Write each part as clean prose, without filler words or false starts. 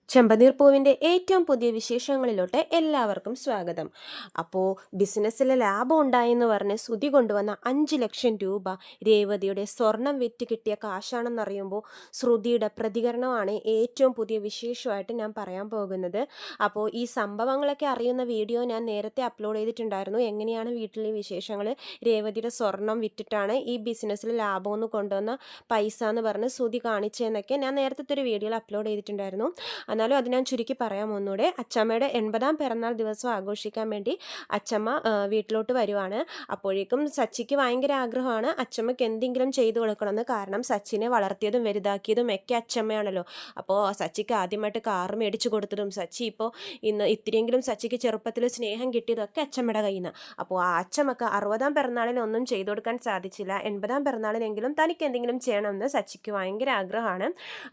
ചെമ്പനീർ പൂവിൻ്റെ ഏറ്റവും പുതിയ വിശേഷങ്ങളിലോട്ട് എല്ലാവർക്കും സ്വാഗതം. അപ്പോൾ ബിസിനസ്സിൽ ലാഭം ഉണ്ടായെന്ന് പറഞ്ഞ് ശ്രുതി കൊണ്ടുവന്ന 5 ലക്ഷം രൂപ രേവതിയുടെ സ്വർണം വിറ്റ് കിട്ടിയ കാശാണെന്നറിയുമ്പോൾ ശ്രുതിയുടെ പ്രതികരണമാണ് ഏറ്റവും പുതിയ വിശേഷമായിട്ട് ഞാൻ പറയാൻ പോകുന്നത്. അപ്പോൾ ഈ സംഭവങ്ങളൊക്കെ അറിയുന്ന വീഡിയോ ഞാൻ നേരത്തെ അപ്ലോഡ് ചെയ്തിട്ടുണ്ടായിരുന്നു. എങ്ങനെയാണ് വീട്ടിലെ വിശേഷങ്ങൾ, രേവതിയുടെ സ്വർണം വിറ്റിട്ടാണ് ഈ ബിസിനസ്സിൽ ലാഭമെന്ന് കൊണ്ടുവന്ന പൈസ എന്ന് പറഞ്ഞ് ശ്രുതി കാണിച്ചതെന്നൊക്കെ ഞാൻ നേരത്തെ ഒരു വീഡിയോയിൽ അപ്ലോഡ് ചെയ്തിട്ടുണ്ടായിരുന്നു. എന്നാലും അത് ഞാൻ ചുരുക്കി പറയാം ഒന്നുകൂടെ. അച്ചമ്മയുടെ 80-ാം പിറന്നാൾ ദിവസം ആഘോഷിക്കാൻ വേണ്ടി അച്ചമ്മ വീട്ടിലോട്ട് വരുവാണ്. അപ്പോഴേക്കും സച്ചിക്ക് ഭയങ്കര ആഗ്രഹമാണ് അച്ചമ്മയ്ക്ക് എന്തെങ്കിലും ചെയ്തു കൊടുക്കണമെന്ന്. കാരണം സച്ചിനെ വളർത്തിയതും വലുതാക്കിയതും ഒക്കെ അച്ചമ്മയാണല്ലോ. അപ്പോൾ സച്ചിക്ക് ആദ്യമായിട്ട് കാറ് മേടിച്ചു കൊടുത്തതും സച്ചി ഇപ്പോൾ ഇത്തിരിയെങ്കിലും സച്ചിക്ക് ചെറുപ്പത്തിൽ സ്നേഹം കിട്ടിയതൊക്കെ അച്ചമ്മയുടെ കയ്യിൽ നിന്ന്. അപ്പോൾ ആ അച്ചമ്മക്ക് 60-ാം പിറന്നാളിന് ഒന്നും ചെയ്തു കൊടുക്കാൻ സാധിച്ചില്ല. 80-ാം പിറന്നാളിനെങ്കിലും തനിക്ക് എന്തെങ്കിലും ചെയ്യണമെന്ന് സച്ചിക്ക് ഭയങ്കര ആഗ്രഹമാണ്.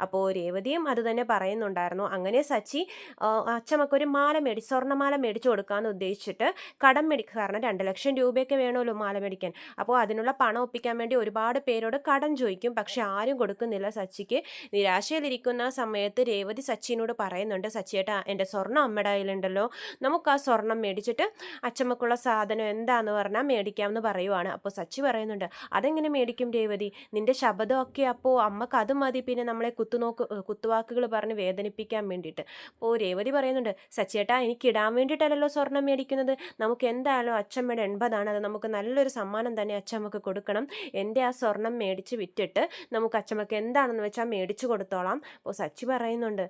അപ്പോൾ രേവതിയും അത് തന്നെ പറയുന്നുണ്ടായിരുന്നു. അങ്ങനെ സച്ചി അച്ചമ്മക്കൊരു സ്വർണ്ണമാല മേടിച്ചു കൊടുക്കാമെന്ന് ഉദ്ദേശിച്ചിട്ട് കടം മേടിക്കുക. കാരണം 2 ലക്ഷം രൂപയൊക്കെ വേണമല്ലോ മാല മേടിക്കാൻ. അപ്പോൾ അതിനുള്ള പണം ഒപ്പിക്കാൻ വേണ്ടി ഒരുപാട് പേരോട് കടം ചോദിക്കും. പക്ഷെ ആരും കൊടുക്കുന്നില്ല. സച്ചിക്ക് നിരാശയിലിരിക്കുന്ന സമയത്ത് രേവതി സച്ചിനോട് പറയുന്നുണ്ട്, സച്ചിയേട്ടാ എൻ്റെ സ്വർണ്ണം അമ്മയുടെ കയ്യിലുണ്ടല്ലോ, നമുക്ക് ആ സ്വർണം മേടിച്ചിട്ട് അച്ചമ്മക്കുള്ള സാധനം എന്താന്ന് പറഞ്ഞാൽ മേടിക്കാമെന്ന് പറയുവാണ്. അപ്പോൾ സച്ചി പറയുന്നുണ്ട്, അതെങ്ങനെ മേടിക്കും രേവതി, നിന്റെ ശബ്ദമൊക്കെ അപ്പോൾ അമ്മക്ക് അത് മതി, പിന്നെ നമ്മളെ കുത്തുവാക്കുകൾ പറഞ്ഞ് വേദനിപ്പിക്കാൻ വേണ്ടിയിട്ട്. അപ്പോൾ രേവതി പറയുന്നുണ്ട്, സച്ചിയേട്ടാ എനിക്ക് ഇടാൻ വേണ്ടിയിട്ടല്ലല്ലോ സ്വർണം മേടിക്കുന്നത്, നമുക്ക് എന്തായാലും അച്ചമ്മയുടെ 80-ആണ്, അത് നമുക്ക് നല്ലൊരു സമ്മാനം തന്നെ അച്ചമ്മക്ക് കൊടുക്കണം. എൻ്റെ ആ സ്വർണം മേടിച്ച് വിറ്റിട്ട് നമുക്ക് അച്ചമ്മക്ക് എന്താണെന്ന് വെച്ചാൽ മേടിച്ചു കൊടുത്തോളാം. അപ്പോൾ സച്ചി പറയുന്നുണ്ട്,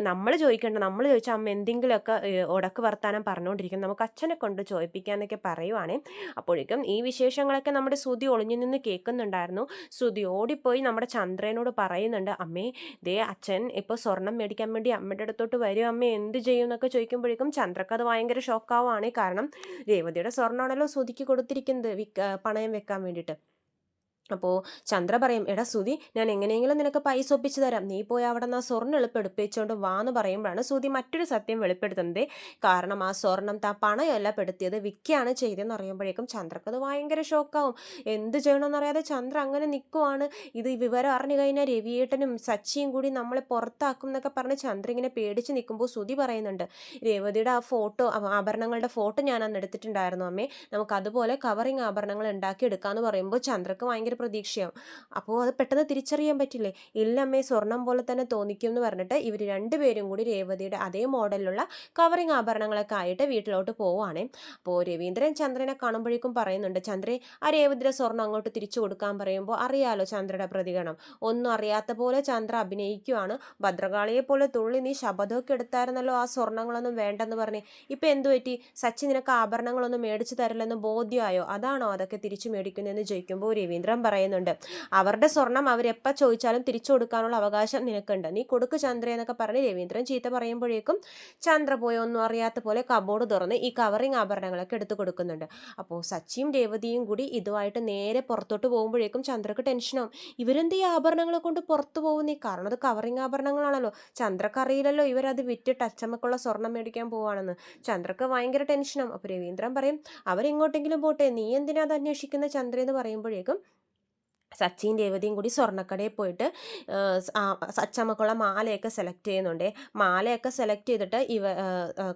നമ്മൾ ചോദിക്കേണ്ട, നമ്മൾ ചോദിച്ചാൽ അമ്മ എന്തെങ്കിലുമൊക്കെ ഉടക്ക് വർത്താനം പറഞ്ഞുകൊണ്ടിരിക്കും, നമുക്ക് അച്ഛനെ കൊണ്ട് ചോദിപ്പിക്കാന്നൊക്കെ പറയുവാണേ. അപ്പോഴേക്കും ഈ വിശേഷങ്ങളൊക്കെ നമ്മുടെ ശ്രുതി ഒളിഞ്ഞു നിന്ന് കേൾക്കുന്നുണ്ടായിരുന്നു. ശ്രുതി ഓടിപ്പോയി നമ്മുടെ ചന്ദ്രനോട് പറയുന്നുണ്ട്, അമ്മേ ദേ അച്ഛൻ ഇപ്പോൾ സ്വർണം മേടിക്കാൻ വേണ്ടി അമ്മയുടെ അടുത്തോട്ട് വരും, അമ്മ എന്ത് ചെയ്യും എന്നൊക്കെ ചോദിക്കുമ്പോഴേക്കും ചന്ദ്രക്ക് അത് ഭയങ്കര ഷോക്കാവുകയാണ്. കാരണം രേവതിയുടെ സ്വർണ്ണമാണല്ലോ ശ്രുതിക്ക് കൊടുത്തിരിക്കുന്നത് പണയം വെക്കാൻ വേണ്ടിയിട്ട്. അപ്പോൾ ചന്ദ്ര പറയും, എടാ ശ്രുതി, ഞാൻ എങ്ങനെയെങ്കിലും നിനക്ക് പൈസ ഒപ്പിച്ച് തരാം, നീ പോയി അവിടെ നിന്ന് ആ സ്വർണ്ണം എടുപ്പിച്ചുകൊണ്ട് വാന്ന് പറയുമ്പോഴാണ് ശ്രുതി മറ്റൊരു സത്യം വെളിപ്പെടുത്തുന്നത്. കാരണം ആ സ്വർണം പണയല്ല പെടുത്തിയത്, വിൽക്കുകയാണ് ചെയ്തതെന്ന് അറിയുമ്പോഴേക്കും ചന്ദ്രക്ക് അത് ഭയങ്കര ഷോക്കാവും. എന്ത് ചെയ്യണമെന്നറിയാതെ ചന്ദ്ര അങ്ങനെ നിൽക്കുവാണ്. ഇത് വിവരം അറിഞ്ഞു കഴിഞ്ഞാൽ രവിയേട്ടനും സച്ചിയും കൂടി നമ്മളെ പുറത്താക്കും എന്നൊക്കെ പറഞ്ഞ് ചന്ദ്ര ഇങ്ങനെ പേടിച്ച് നിൽക്കുമ്പോൾ ശ്രുതി പറയുന്നുണ്ട്, രേവതിയുടെ ആ ഫോട്ടോ, ആഭരണങ്ങളുടെ ഫോട്ടോ ഞാൻ അന്ന് എടുത്തിട്ടുണ്ടായിരുന്നു അമ്മേ, നമുക്ക് അതുപോലെ കവറിങ് ആഭരണങ്ങൾ ഉണ്ടാക്കി എടുക്കാമെന്ന് പറയുമ്പോൾ ചന്ദ്രക്ക് ഭയങ്കര പ്രതീക്ഷയാവും. അപ്പോൾ അത് പെട്ടെന്ന് തിരിച്ചറിയാൻ പറ്റില്ലേ, ഇല്ലമ്മേ സ്വർണം പോലെ തന്നെ തോന്നിക്കും എന്ന് പറഞ്ഞിട്ട് ഇവർ രണ്ടുപേരും കൂടി രേവതിയുടെ അതേ മോഡലിലുള്ള കവറിങ് ആഭരണങ്ങളൊക്കെ ആയിട്ട് വീട്ടിലോട്ട് പോവുകയാണ്. അപ്പോൾ രവീന്ദ്രൻ ചന്ദ്രനെ കാണുമ്പോഴേക്കും പറയുന്നുണ്ട്, ചന്ദ്രൻ ആ രേവതിയുടെ സ്വർണം അങ്ങോട്ട് തിരിച്ചു കൊടുക്കാൻ പറയുമ്പോൾ അറിയാലോ ചന്ദ്രയുടെ പ്രതികരണം, ഒന്നും അറിയാത്ത പോലെ ചന്ദ്ര അഭിനയിക്കുവാണ്. ഭദ്രകാളിയെ പോലെ തുള്ളി നീ ശബദമൊക്കെ എടുത്തായിരുന്നല്ലോ, ആ സ്വർണ്ണങ്ങളൊന്നും വേണ്ടെന്ന് പറഞ്ഞ്, ഇപ്പം എന്തു പറ്റി, സച്ചി നിനക്ക് ആഭരണങ്ങളൊന്നും മേടിച്ചു തരില്ലെന്ന് ബോധ്യമായോ, അതാണോ അതൊക്കെ തിരിച്ചു മേടിക്കുന്നതെന്ന് ചോദിക്കുമ്പോൾ രവീന്ദ്രൻ പറയുന്നുണ്ട്, അവരുടെ സ്വർണം അവരെപ്പോൾ ചോദിച്ചാലും തിരിച്ചു കൊടുക്കാനുള്ള അവകാശം നിനക്കുണ്ട്, നീ കൊടുക്ക് ചന്ദ്ര എന്നൊക്കെ പറഞ്ഞ് രവീന്ദ്രൻ ചീത്ത പറയുമ്പോഴേക്കും ചന്ദ്ര പോയി ഒന്നും അറിയാത്ത പോലെ കബോർഡ് തുറന്ന് ഈ കവറിങ് ആഭരണങ്ങളൊക്കെ എടുത്തു കൊടുക്കുന്നുണ്ട്. അപ്പോൾ സച്ചിയും രേവതിയും കൂടി ഇതുമായിട്ട് നേരെ പുറത്തോട്ട് പോകുമ്പോഴേക്കും ചന്ദ്രക്ക് ടെൻഷനാവും. ഇവരെന്ത് ഈ ആഭരണങ്ങളെ കൊണ്ട് പുറത്തു പോകുന്നേ, കാരണം അത് കവറിങ് ആഭരണങ്ങളാണല്ലോ, ചന്ദ്രക്ക് അറിയില്ലല്ലോ ഇവരത് വിറ്റിട്ട് അച്ചമ്മക്കുള്ള സ്വർണം മേടിക്കാൻ പോവാണെന്ന്. ചന്ദ്രക്ക് ഭയങ്കര ടെൻഷനാവും. അപ്പോൾ രവീന്ദ്രൻ പറയും, അവരെങ്ങോട്ടെങ്കിലും പോട്ടെ, നീ എന്തിനാ അത് അന്വേഷിക്കുന്ന ചന്ദ്ര എന്ന് പറയുമ്പോഴേക്കും സച്ചിയും രേവതിയും കൂടി സ്വർണ്ണക്കടയിൽ പോയിട്ട് അച്ചമ്മക്കുള്ള മാലയൊക്കെ സെലക്ട് ചെയ്യുന്നുണ്ട്. മാലയൊക്കെ സെലക്ട് ചെയ്തിട്ട്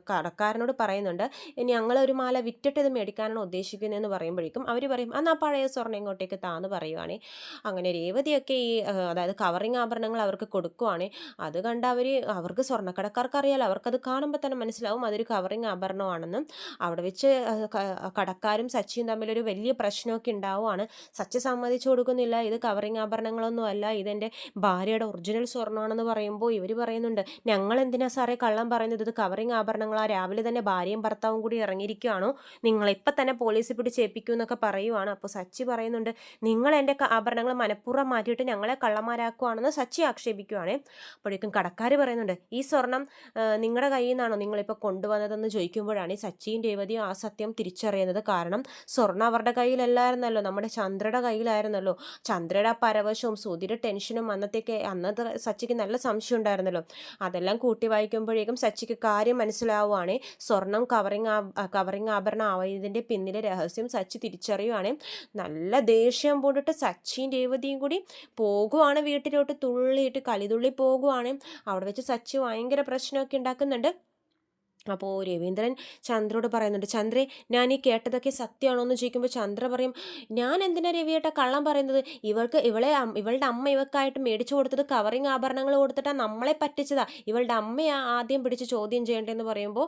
കടക്കാരനോട് പറയുന്നുണ്ട്, ഞങ്ങളൊരു മാല വിറ്റിട്ട് ഇത് മേടിക്കാനാണ് ഉദ്ദേശിക്കുന്നതെന്ന് പറയുമ്പോഴേക്കും അവർ പറയും, എന്നാൽ പഴയ സ്വർണ്ണം ഇങ്ങോട്ടേക്ക് താന്ന് പറയുവാണേ. അങ്ങനെ രേവതിയൊക്കെ അതായത് കവറിങ് ആഭരണങ്ങൾ അവർക്ക് കൊടുക്കുവാണ്. അത് കണ്ട് അവർക്ക് സ്വർണ്ണക്കടക്കാർക്ക് അറിയാലോ, അവർക്കത് കാണുമ്പോൾ തന്നെ മനസ്സിലാവും അതൊരു കവറിങ് ആഭരണമാണെന്നും. അവിടെ വെച്ച് കടക്കാരും സച്ചിയും തമ്മിലൊരു വലിയ പ്രശ്നമൊക്കെ ഉണ്ടാവുകയാണ്. സച്ചി സമ്മതിച്ചു കൊടുക്കുന്നില്ല, ഇത് കവറിങ് ആഭരണങ്ങളൊന്നും അല്ല, ഇതെൻ്റെ ഭാര്യയുടെ ഒറിജിനൽ സ്വർണ്ണമാണെന്ന് പറയുമ്പോൾ ഇവർ പറയുന്നുണ്ട്, ഞങ്ങൾ എന്തിനാ സാറേ കള്ളം പറയുന്നത്, ഇത് കവറിങ് ആഭരണങ്ങളാ, രാവിലെ തന്നെ ഭാര്യയും ഭർത്താവും കൂടി ഇറങ്ങിയിരിക്കുകയാണോ, നിങ്ങളിപ്പം തന്നെ പോലീസിൽ പിടിച്ച് ഏൽപ്പിക്കൂ എന്നൊക്കെ പറയുവാണ്. അപ്പോൾ സച്ചി പറയുന്നുണ്ട്, നിങ്ങൾ എൻ്റെ ആഭരണങ്ങൾ മനഃപൂർവ്വം മാറ്റിയിട്ട് ഞങ്ങളെ കള്ളന്മാരാക്കുവാണെന്ന് സച്ചി ആക്ഷേപിക്കുവാണ്. അപ്പോഴേക്കും കടക്കാർ പറയുന്നുണ്ട്, ഈ സ്വർണം നിങ്ങളുടെ കയ്യിൽ നിന്നാണോ നിങ്ങളിപ്പോൾ കൊണ്ടുവന്നതെന്ന് ചോദിക്കുമ്പോഴാണ് ഈ സച്ചിയും രേവതിയും ആ സത്യം തിരിച്ചറിയുന്നത്. കാരണം സ്വർണ്ണം അവരുടെ കയ്യിലല്ലായിരുന്നല്ലോ, നമ്മുടെ ചന്ദ്രയുടെ കയ്യിലായിരുന്നല്ലോ. ചന്ദ്രയുടെ ആ പരവശവും സുധിയുടെ ടെൻഷനും അന്നത്തെ സച്ചിക്ക് നല്ല സംശയം ഉണ്ടായിരുന്നല്ലോ. അതെല്ലാം കൂട്ടി വായിക്കുമ്പോഴേക്കും സച്ചിക്ക് കാര്യം മനസ്സിലാവുകയാണ്. സ്വർണം കവറിങ് ആഭരണം ആയതിൻ്റെ പിന്നിലെ രഹസ്യം സച്ചി തിരിച്ചറിയുവാണ്. നല്ല ദേഷ്യം പൂണ്ടിട്ട് സച്ചിയും രേവതിയും കൂടി പോകുവാണ് വീട്ടിലോട്ട്. തുള്ളിയിട്ട് കലിതുള്ളി പോകുവാണ്. അവിടെ വെച്ച് സച്ചി ഭയങ്കര പ്രശ്നമൊക്കെ ഉണ്ടാക്കുന്നുണ്ട്. അപ്പോൾ രവീന്ദ്രൻ ചന്ദ്രയോട് പറയുന്നുണ്ട്, ചന്ദ്രേ ഞാൻ ഈ കേട്ടതൊക്കെ സത്യമാണോ എന്ന് ചോദിക്കുമ്പോൾ ചന്ദ്ര പറയും, ഞാൻ എന്തിനാ രവിയേട്ട കള്ളം പറയുന്നത്? ഇവളുടെ അമ്മ ഇവൾക്കായിട്ട് മേടിച്ചു കൊടുത്തത് കവറിങ് ആഭരണങ്ങൾ കൊടുത്തിട്ടാണ് നമ്മളെ പറ്റിച്ചതാ. ഇവളുടെ അമ്മയാ ആദ്യം പിടിച്ച് ചോദ്യം ചെയ്യേണ്ടതെന്ന് പറയുമ്പോൾ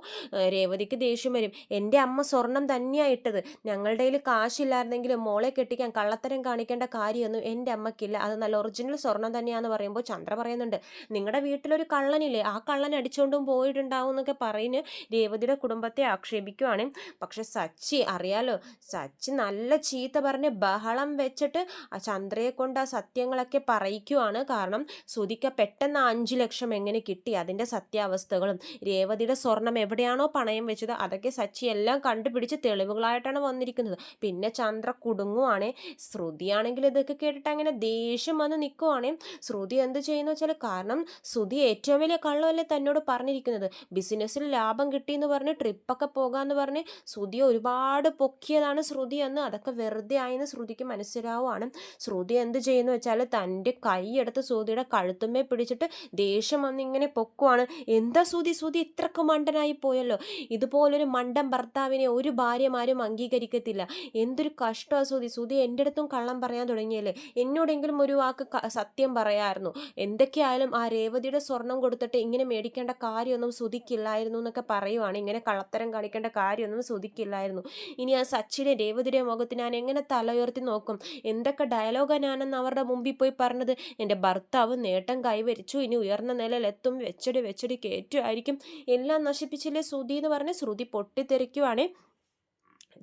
രേവതിക്ക് ദേഷ്യം വരും. എൻ്റെ അമ്മ സ്വർണം തന്നെയാണ് ഇട്ടത്. ഞങ്ങളുടെ കയ്യിൽ കാശില്ലായിരുന്നെങ്കിലും മോളെ കെട്ടിക്കാൻ കള്ളത്തരം കാണിക്കേണ്ട കാര്യമൊന്നും എൻ്റെ അമ്മയ്ക്കില്ല. അത് നല്ല ഒറിജിനൽ സ്വർണം തന്നെയാണെന്ന് പറയുമ്പോൾ ചന്ദ്ര പറയുന്നുണ്ട്, നിങ്ങളുടെ വീട്ടിലൊരു കള്ളനില്ലേ, ആ കള്ളൻ അടിച്ചുകൊണ്ടും പോയിട്ടുണ്ടാവും എന്നൊക്കെ പറയുന്നു രേവതിയുടെ കുടുംബത്തെ ആക്ഷേപിക്കുവാണ്. പക്ഷെ സച്ചി അറിയാലോ, സച്ചി നല്ല ചീത്ത പറഞ്ഞ് ബഹളം വെച്ചിട്ട് ചന്ദ്രയെ കൊണ്ട് ആ സത്യങ്ങളൊക്കെ പറയിക്കുവാണ്. കാരണം സുധിക്ക് പെട്ടെന്ന് 5 ലക്ഷം എങ്ങനെ കിട്ടി, അതിൻ്റെ സത്യാവസ്ഥകളും രേവതിയുടെ സ്വർണം എവിടെയാണോ പണയം വെച്ചത് അതൊക്കെ സച്ചി എല്ലാം കണ്ടുപിടിച്ച് തെളിവുകളായിട്ടാണ് വന്നിരിക്കുന്നത്. പിന്നെ ചന്ദ്ര കുടുങ്ങുവാണ്. ശ്രുതിയാണെങ്കിൽ ഇതൊക്കെ കേട്ടിട്ട് അങ്ങനെ ദേഷ്യം വന്ന് നിൽക്കുവാണ്. ശ്രുതി എന്ത് ചെയ്യുന്നു വെച്ചാൽ, കാരണം ശ്രുതി ഏറ്റവും വലിയ കള്ളമല്ലേ തന്നോട് പറഞ്ഞിരിക്കുന്നത്. ബിസിനസ്സിൽ ലാഭം കിട്ടിയെന്ന് പറഞ്ഞ് ട്രിപ്പൊക്കെ പോകാമെന്ന് പറഞ്ഞ് ശ്രുതിയെ ഒരുപാട് പൊക്കിയതാണ് ശ്രുതി എന്ന്. അതൊക്കെ വെറുതെ ആയെന്ന് ശ്രുതിക്ക് മനസ്സിലാവുകയാണ്. ശ്രുതി എന്ത് ചെയ്യുന്നു വെച്ചാൽ തൻ്റെ കൈയെടുത്ത് ശ്രുതിയുടെ കഴുത്തുമ്മേ പിടിച്ചിട്ട് ദേഷ്യം വന്ന് ഇങ്ങനെ പൊക്കുവാണ്. എന്താ ശ്രുതി ഇത്രക്ക് മണ്ടനായി പോയല്ലോ. ഇതുപോലൊരു മണ്ടൻ ഭർത്താവിനെ ഒരു ഭാര്യമാരും അംഗീകരിക്കത്തില്ല. എന്തൊരു കഷ്ടമാണ് ശ്രുതി എൻ്റെ അടുത്തും കള്ളം പറയാൻ തുടങ്ങിയല്ലേ. എന്നോടെങ്കിലും ഒരു വാക്ക് സത്യം പറയാമായിരുന്നു. എന്തൊക്കെയായാലും ആ രേവതിയുടെ സ്വർണം കൊടുത്തിട്ട് ഇങ്ങനെ മേടിക്കേണ്ട കാര്യമൊന്നും ശ്രുതിക്കില്ലായിരുന്നു എന്നൊക്കെ പറയുവാണ്. ഇങ്ങനെ കള്ളത്തരം കാണിക്കേണ്ട കാര്യമൊന്നും ശ്രുതിക്കില്ലായിരുന്നു. ഇനി ആ സച്ചിനെ രേവതിയുടെ മുഖത്ത് ഞാൻ എങ്ങനെ തല ഉയർത്തി നോക്കും? എന്തൊക്കെ ഡയലോഗാണ് ഞാനെന്ന് അവരുടെ മുമ്പിൽ പോയി പറഞ്ഞത്? എൻ്റെ ഭർത്താവ് നേട്ടം കൈവരിച്ചു, ഇനി ഉയർന്ന നിലയിലെത്തും, വെച്ചടി കയറ്റുമായിരിക്കും, എല്ലാം നശിപ്പിച്ചില്ലേ ശ്രുതി എന്ന് പറഞ്ഞ് ശ്രുതി പൊട്ടിത്തെറിക്കുവാണ്.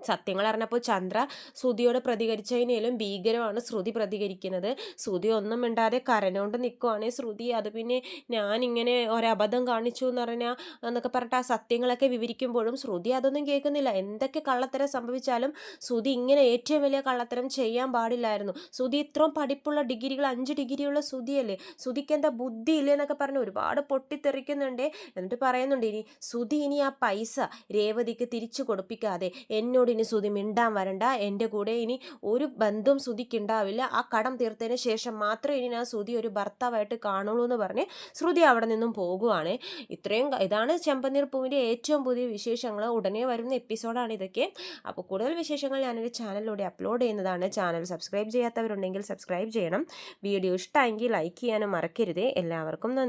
സത്യങ്ങൾ അറിഞ്ഞപ്പോൾ ചന്ദ്ര ശ്രുതിയോട് പ്രതികരിച്ചതിനേലും ഭീകരമാണ് ശ്രുതി പ്രതികരിക്കുന്നത്. ശ്രുതി ഒന്നും മിണ്ടാതെ കരഞ്ഞുകൊണ്ട് നിൽക്കുവാണ്. ശ്രുതി അത് പിന്നെ ഞാനിങ്ങനെ ഒരബദ്ധം കാണിച്ചു എന്ന് പറഞ്ഞാൽ എന്നൊക്കെ പറഞ്ഞിട്ട് ആ സത്യങ്ങളൊക്കെ വിവരിക്കുമ്പോഴും ശ്രുതി അതൊന്നും കേൾക്കുന്നില്ല. എന്തൊക്കെ കള്ളത്തരം സംഭവിച്ചാലും ശ്രുതി ഇങ്ങനെ ഏറ്റവും വലിയ കള്ളത്തരം ചെയ്യാൻ പാടില്ലായിരുന്നു. ശ്രുതി ഇത്രയും പഠിപ്പുള്ള ഡിഗ്രികൾ 5 ഡിഗ്രിയുള്ള ശ്രുതിയല്ലേ, ശ്രുതിക്ക് എന്താ ബുദ്ധി ഇല്ലേ എന്നൊക്കെ പറഞ്ഞ് ഒരുപാട് പൊട്ടിത്തെറിക്കുന്നുണ്ട്. എന്നിട്ട് പറയുന്നുണ്ട്, ഇനി ആ പൈസ രേവതിക്ക് തിരിച്ചു കൊടുപ്പിക്കാതെ എന്നോട് ഇനി ശ്രുതി മിണ്ടാൻ വരണ്ട. എൻ്റെ കൂടെ ഇനി ഒരു ബന്ധവും ശ്രുതിക്ക് ഉണ്ടാവില്ല. ആ കടം തീർത്തതിന് ശേഷം മാത്രമേ ഇനി ഞാൻ ശ്രുതി ഒരു ഭർത്താവായിട്ട് കാണുള്ളൂ എന്ന് പറഞ്ഞ് ശ്രുതി അവിടെ നിന്നും പോകുവാണ്. ഇതാണ് ചെമ്പനീർ പൂവിൻ്റെ ഏറ്റവും പുതിയ വിശേഷങ്ങൾ. ഉടനെ വരുന്ന എപ്പിസോഡാണ് ഇതൊക്കെ. അപ്പോൾ കൂടുതൽ വിശേഷങ്ങൾ ഞാനൊരു ചാനലിലൂടെ അപ്ലോഡ് ചെയ്യുന്നതാണ്. ചാനൽ സബ്സ്ക്രൈബ് ചെയ്യാത്തവരുണ്ടെങ്കിൽ സബ്സ്ക്രൈബ് ചെയ്യണം. വീഡിയോ ഇഷ്ടമെങ്കിൽ ലൈക്ക് ചെയ്യാനും മറക്കരുത്. എല്ലാവർക്കും നന്ദി.